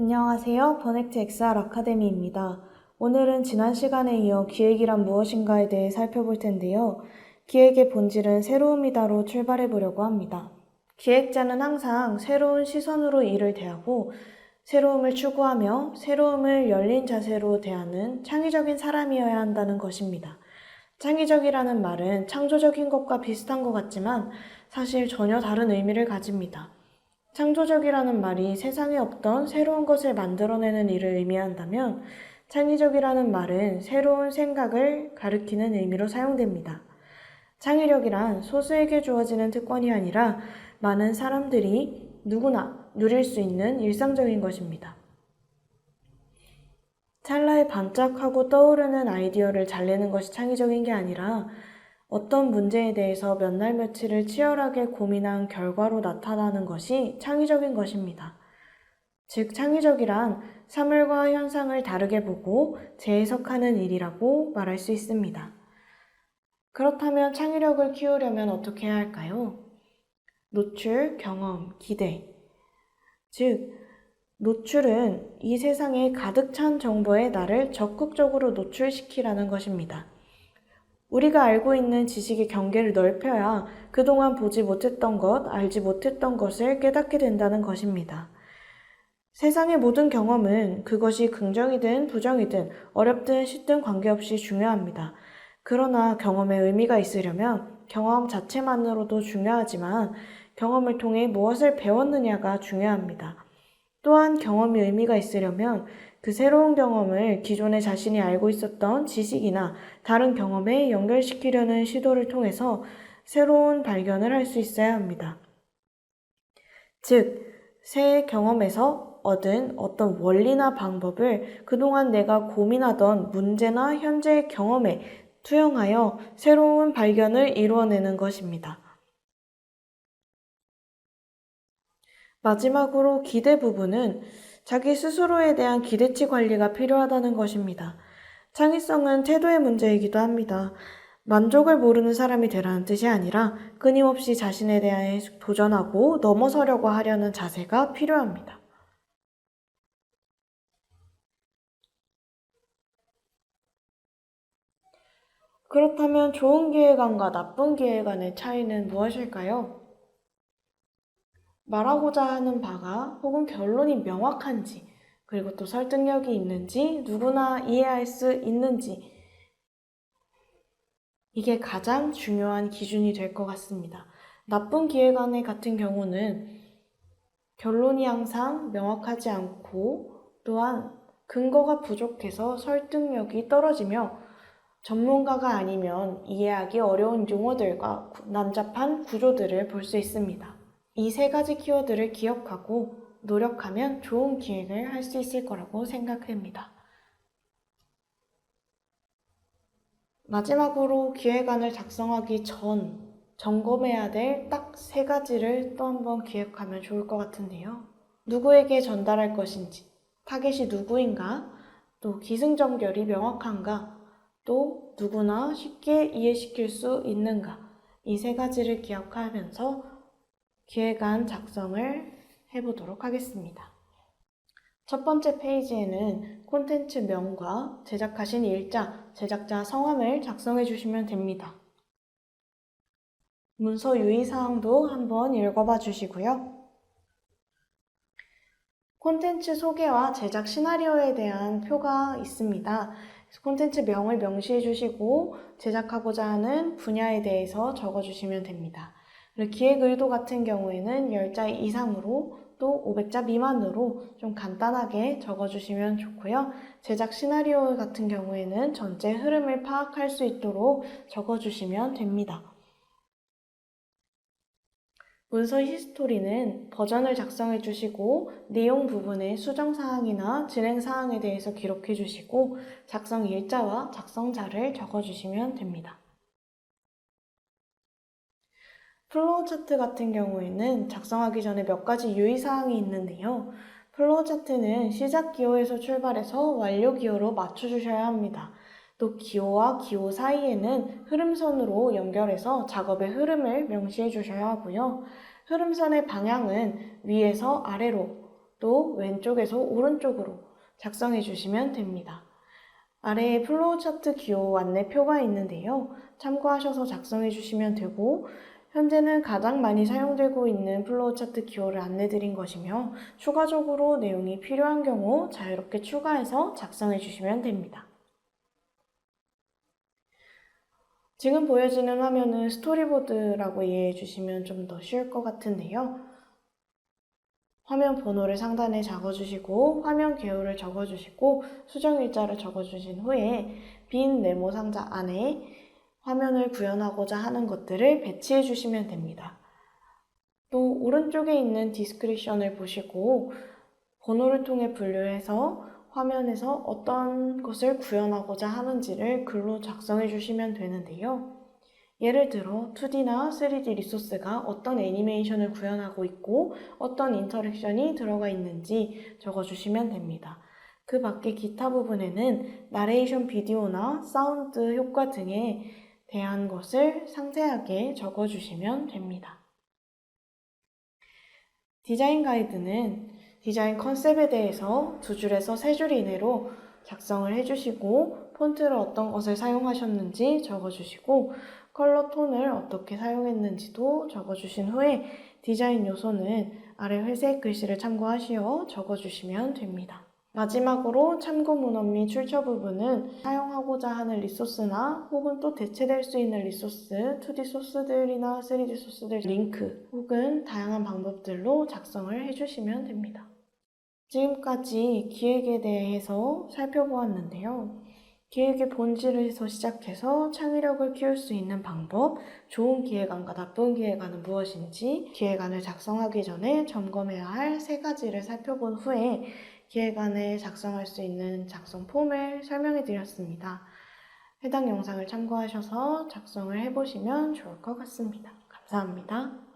안녕하세요. 버넥트 XR 아카데미입니다. 오늘은 지난 시간에 이어 기획이란 무엇인가에 대해 살펴볼 텐데요. 기획의 본질은 새로움이다로 출발해 보려고 합니다. 기획자는 항상 새로운 시선으로 일을 대하고 새로움을 추구하며 새로움을 열린 자세로 대하는 창의적인 사람이어야 한다는 것입니다. 창의적이라는 말은 창조적인 것과 비슷한 것 같지만 사실 전혀 다른 의미를 가집니다. 창조적이라는 말이 세상에 없던 새로운 것을 만들어내는 일을 의미한다면 창의적이라는 말은 새로운 생각을 가리키는 의미로 사용됩니다. 창의력이란 소수에게 주어지는 특권이 아니라 많은 사람들이 누구나 누릴 수 있는 일상적인 것입니다. 찰나에 반짝하고 떠오르는 아이디어를 잘 내는 것이 창의적인 게 아니라 어떤 문제에 대해서 몇 날 며칠을 치열하게 고민한 결과로 나타나는 것이 창의적인 것입니다. 즉, 창의적이란 사물과 현상을 다르게 보고 재해석하는 일이라고 말할 수 있습니다. 그렇다면 창의력을 키우려면 어떻게 해야 할까요? 노출, 경험, 기대. 즉, 노출은 이 세상에 가득 찬 정보에 나를 적극적으로 노출시키라는 것입니다. 우리가 알고 있는 지식의 경계를 넓혀야 그동안 보지 못했던 것, 알지 못했던 것을 깨닫게 된다는 것입니다. 세상의 모든 경험은 그것이 긍정이든 부정이든 어렵든 쉽든 관계없이 중요합니다. 그러나 경험에 의미가 있으려면 경험 자체만으로도 중요하지만 경험을 통해 무엇을 배웠느냐가 중요합니다. 또한 경험이 의미가 있으려면 그 새로운 경험을 기존에 자신이 알고 있었던 지식이나 다른 경험에 연결시키려는 시도를 통해서 새로운 발견을 할 수 있어야 합니다. 즉, 새 경험에서 얻은 어떤 원리나 방법을 그동안 내가 고민하던 문제나 현재의 경험에 투영하여 새로운 발견을 이루어내는 것입니다. 마지막으로 기대 부분은 자기 스스로에 대한 기대치 관리가 필요하다는 것입니다. 창의성은 태도의 문제이기도 합니다. 만족을 모르는 사람이 되라는 뜻이 아니라 끊임없이 자신에 대해 도전하고 넘어서려고 하려는 자세가 필요합니다. 그렇다면 좋은 기획안과 나쁜 기획안의 차이는 무엇일까요? 말하고자 하는 바가 혹은 결론이 명확한지, 그리고 또 설득력이 있는지, 누구나 이해할 수 있는지, 이게 가장 중요한 기준이 될 것 같습니다. 나쁜 기획안 같은 경우는 결론이 항상 명확하지 않고 또한 근거가 부족해서 설득력이 떨어지며 전문가가 아니면 이해하기 어려운 용어들과 난잡한 구조들을 볼 수 있습니다. 이 세 가지 키워드를 기억하고 노력하면 좋은 기획을 할 수 있을 거라고 생각합니다. 마지막으로 기획안을 작성하기 전 점검해야 될 딱 세 가지를 또 한번 기억하면 좋을 것 같은데요. 누구에게 전달할 것인지, 타겟이 누구인가, 또 기승전결이 명확한가, 또 누구나 쉽게 이해시킬 수 있는가, 이 세 가지를 기억하면서 기획안 작성을 해보도록 하겠습니다. 첫 번째 페이지에는 콘텐츠명과 제작하신 일자, 제작자 성함을 작성해 주시면 됩니다. 문서 유의사항도 한번 읽어봐 주시고요. 콘텐츠 소개와 제작 시나리오에 대한 표가 있습니다. 콘텐츠명을 명시해 주시고 제작하고자 하는 분야에 대해서 적어 주시면 됩니다. 그리고 기획 의도 같은 경우에는 10자 이상으로 또 500자 미만으로 좀 간단하게 적어주시면 좋고요. 제작 시나리오 같은 경우에는 전체 흐름을 파악할 수 있도록 적어주시면 됩니다. 문서 히스토리는 버전을 작성해 주시고 내용 부분의 수정사항이나 진행사항에 대해서 기록해 주시고 작성 일자와 작성자를 적어주시면 됩니다. 플로우 차트 같은 경우에는 작성하기 전에 몇 가지 유의사항이 있는데요. 플로우 차트는 시작 기호에서 출발해서 완료 기호로 맞춰주셔야 합니다. 또 기호와 기호 사이에는 흐름선으로 연결해서 작업의 흐름을 명시해 주셔야 하고요. 흐름선의 방향은 위에서 아래로 또 왼쪽에서 오른쪽으로 작성해 주시면 됩니다. 아래에 플로우 차트 기호 안내표가 있는데요. 참고하셔서 작성해 주시면 되고, 현재는 가장 많이 사용되고 있는 플로우 차트 기호를 안내 드린 것이며, 추가적으로 내용이 필요한 경우 자유롭게 추가해서 작성해 주시면 됩니다. 지금 보여지는 화면은 스토리보드라고 이해해 주시면 좀 더 쉬울 것 같은데요. 화면 번호를 상단에 적어주시고 화면 개요를 적어주시고 수정 일자를 적어주신 후에 빈 네모 상자 안에 화면을 구현하고자 하는 것들을 배치해 주시면 됩니다. 또 오른쪽에 있는 디스크리션을 보시고 번호를 통해 분류해서 화면에서 어떤 것을 구현하고자 하는지를 글로 작성해 주시면 되는데요. 예를 들어 2D나 3D 리소스가 어떤 애니메이션을 구현하고 있고 어떤 인터랙션이 들어가 있는지 적어주시면 됩니다. 그 밖에 기타 부분에는 나레이션 비디오나 사운드 효과 등에 대한 것을 상세하게 적어주시면 됩니다. 디자인 가이드는 디자인 컨셉에 대해서 2줄에서 3줄 이내로 작성을 해주시고 폰트를 어떤 것을 사용하셨는지 적어주시고 컬러 톤을 어떻게 사용했는지도 적어주신 후에 디자인 요소는 아래 회색 글씨를 참고하시어 적어주시면 됩니다. 마지막으로 참고 문헌 및 출처 부분은 사용하고자 하는 리소스나 혹은 또 대체될 수 있는 리소스, 2D 소스들이나 3D 소스들 링크 혹은 다양한 방법들로 작성을 해주시면 됩니다. 지금까지 기획에 대해서 살펴보았는데요. 기획의 본질에서 시작해서 창의력을 키울 수 있는 방법, 좋은 기획안과 나쁜 기획안은 무엇인지, 기획안을 작성하기 전에 점검해야 할 3가지를 살펴본 후에 기획안을 작성할 수 있는 작성 폼을 설명해 드렸습니다. 해당 영상을 참고하셔서 작성을 해보시면 좋을 것 같습니다. 감사합니다.